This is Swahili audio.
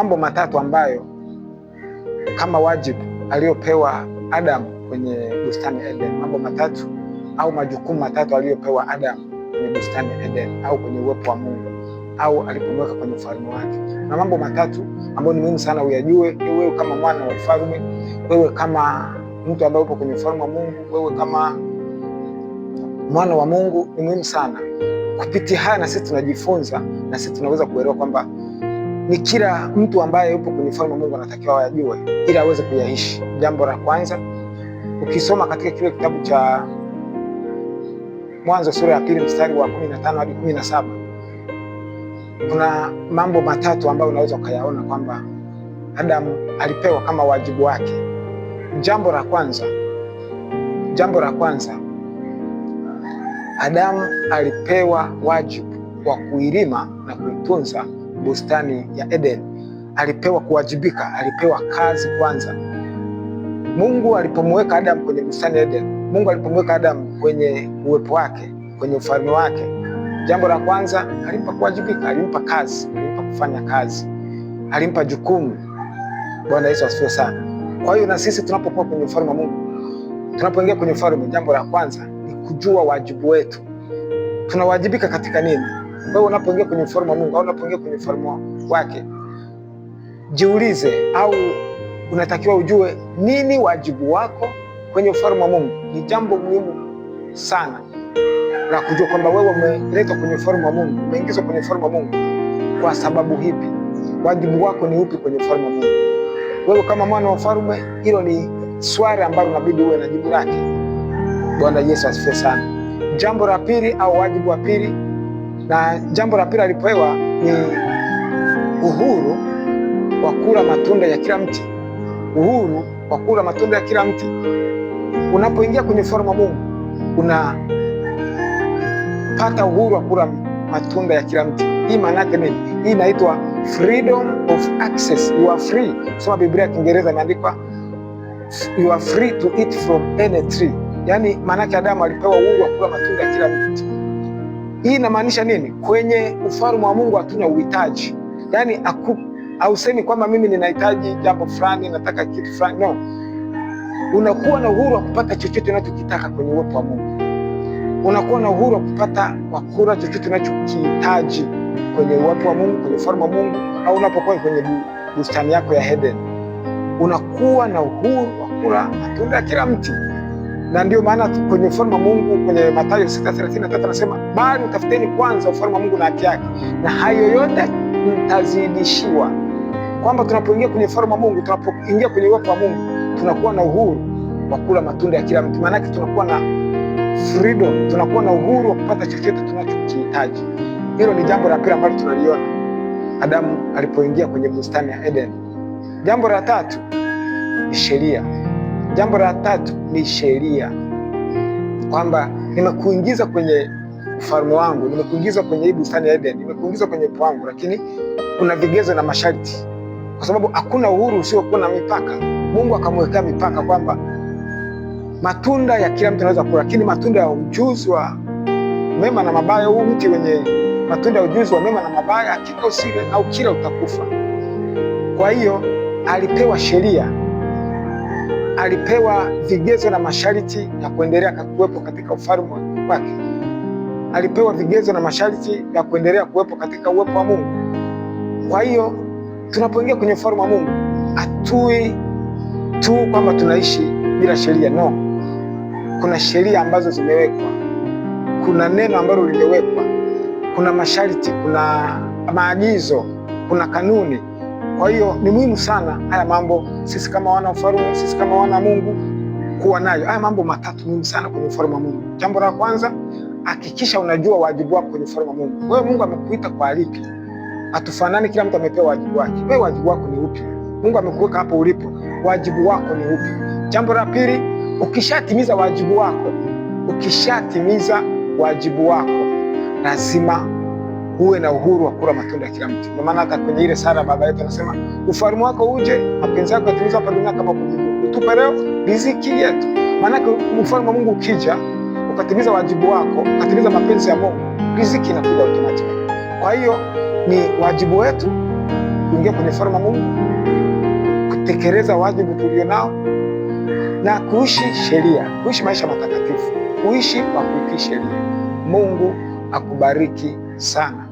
Mambo matatu ambayo kama wajibu aliyopewa Adam kwenye bustani Eden. Mambo matatu au majukumu matatu aliyopewa Adam kwenye bustani Eden au kwenye uwepo wa Mungu au alipomweka kwenye ufalme wake. Na mambo matatu ambayo ni muhimu sana uyajue, wewe kama mwana wa ufalme, wewe kama mtu ambaye upo kwenye ufalme wa Mungu, wewe kama mwana wa Mungu, ni muhimu sana. Kupitia haya na sisi tunajifunza, na sisi tunaweza kuelewa kwamba ni kila mtu ambaye yupo kwenye ufalme wa Mungu anatakiwa ayajue ili aweze kuyaishi. Jambo la kwanza, ukisoma katika kile kitabu cha Mwanzo sura ya 2 mstari wa 15 hadi 17, kuna mambo matatu ambayo unaweza ukayaona kwamba Adam alipewa kama wajibu wake. Jambo la kwanza, Adam alipewa wajibu wa kuilima na kuitunza bustani ya Eden. Alipewa kuwajibika, alipewa kazi kwanza. Mungu alipomweka Adam kwenye bustani ya Eden, Mungu alipomweka Adam kwenye uwepo wake, kwenye ufalme wake, jambo la kwanza alimpa kuwajibika, alimpa kazi, alimpa kufanya kazi, alimpa jukumu. Bwana Yesu asifiwe sana. Kwa hiyo na sisi tunapokuwa kwenye ufalme wa Mungu, tunapoingia kwenye ufalme, jambo la kwanza ni kujua wajibu wetu. Tunawajibika katika nini? Wewe unapoingia kwenye ufalme wa Mungu au unapoingia kwenye ufalme wake, jiulize au unatakiwa ujue nini wajibu wako kwenye ufalme wa Mungu. Ni jambo muhimu sana la kujua kwamba wewe umeletwa kwenye ufalme wa Mungu, umeingizwa kwenye ufalme wa Mungu kwa sababu hipi? Wajibu wako ni upi kwenye ufalme wa Mungu? Wewe kama mwana wa ufalme, hilo ni swali ambalo unabidi uwe na jibu lake. Bwana Yesu asifiwe sana. Jambo la pili au wajibu wa pili, na jambo la pili alipewa ni uhuru wa kula matunda ya kila mti. Uhuru wa kula matunda ya kila mti. Unapoingia kwenye ufalme wa Mungu, unapata uhuru wa kula matunda ya kila mti. Hii maana yake nini? Hii inaitwa freedom of access. You are free. Soma Biblia ya Kiingereza imeandikwa you are free to eat from any tree. Yaani maana yake Adamu alipewa uhuru wa kula matunda ya kila mti. Hii inamaanisha nini? Kwenye ufalme wa Mungu hatuna uhitaji. Yaani hausemi kwamba mimi ninahitaji jambo fulani, nataka kitu fulani. No. Unakuwa na uhuru wa kupata chochote unachokitaka kwenye uwepo wa Mungu. Unakuwa na uhuru wa kupata wa kula chochote unachokihitaji kwenye uwepo wa Mungu, kwenye ufalme wa Mungu, au unapokuwa kwenye bustani yako ya Eden. Unakuwa na uhuru wa kula matunda ya kila mti. Na ndio maana kwenye ufalme wa Mungu, kwenye Mathayo 6:33 anasema, bali utafuteni kwanza ufalme wa Mungu na haki yake, na hayo yote mtazidishiwa. Kwamba tunapoingia kwenye ufalme wa Mungu, tunapoingia kwenye uwepo wa Mungu, tunakuwa na uhuru wa kula matunda ya kila mti. Maana yake tunakuwa na freedom, tunakuwa na uhuru wa kupata chochote tunachokihitaji. Hilo ni jambo la pili ambalo tunaliona Adamu alipoingia kwenye bustani ya Eden. Jambo la tatu ni sheria. Kwamba nimekuingiza kwenye ufalme wangu, nimekuingiza kwenye hii bustani ya Eden, nimekuingiza kwenye uwepo wangu, lakini kuna vigezo na masharti, kwa sababu hakuna uhuru usiokuwa na mipaka. Mungu akamwekea mipaka kwamba matunda ya kila mtu anaweza kula, lakini matunda ya ujuzi wa mema na mabaya, huu mti wenye matunda ya ujuzi wa mema na mabaya, hakika usile au kila utakufa. Kwa hiyo alipewa sheria, alipewa vigezo na masharti ya kuendelea kuwepo katika ufalme wake. Alipewa vigezo na masharti ya kuendelea kuwepo katika uwepo wa Mungu. Kwa hiyo tunapoingia kwenye ufalme wa Mungu, hatui tu kwamba tunaishi bila sheria. No, kuna sheria ambazo zimewekwa, kuna neno ambalo limewekwa, kuna masharti, kuna maagizo, kuna kanuni. Kwa hiyo ni muhimu sana haya mambo sisi kama wana ufalme, sisi kama wana Mungu kuwa nayo. Haya mambo matatu muhimu sana kwenye ufalme wa Mungu. Jambo la kwanza, hakikisha unajua wajibu wako kwenye ufalme wa Mungu. Wewe Mungu amekuita kwa lipi? Hatufanani, kila mtu amepewa wajibu wake. Wewe wajibu wako ni upi? Mungu amekuweka hapo ulipo, wajibu wako ni upi? Jambo la pili, ukishatimiza wajibu wako, lazima uwe na uhuru wa kula matunda ya kila mti. Kwa maana hata kwenye ile sala baba yetu anasema, ufalme wako uje, mapenzi yako yatimizwe hapa duniani kama mbinguni. Utupe leo riziki yetu. Maana ufalme wa Mungu ukija, ukatimiza wajibu wako, ukatimiza mapenzi ya Mungu, riziki inakuja automatically. Kwa hiyo ni wajibu wetu kuingia kwenye ufalme wa Mungu, kutekeleza wajibu tulionao na kuishi sheria, kuishi maisha matakatifu, kuishi kwa kutii sheria. Mungu akubariki sana.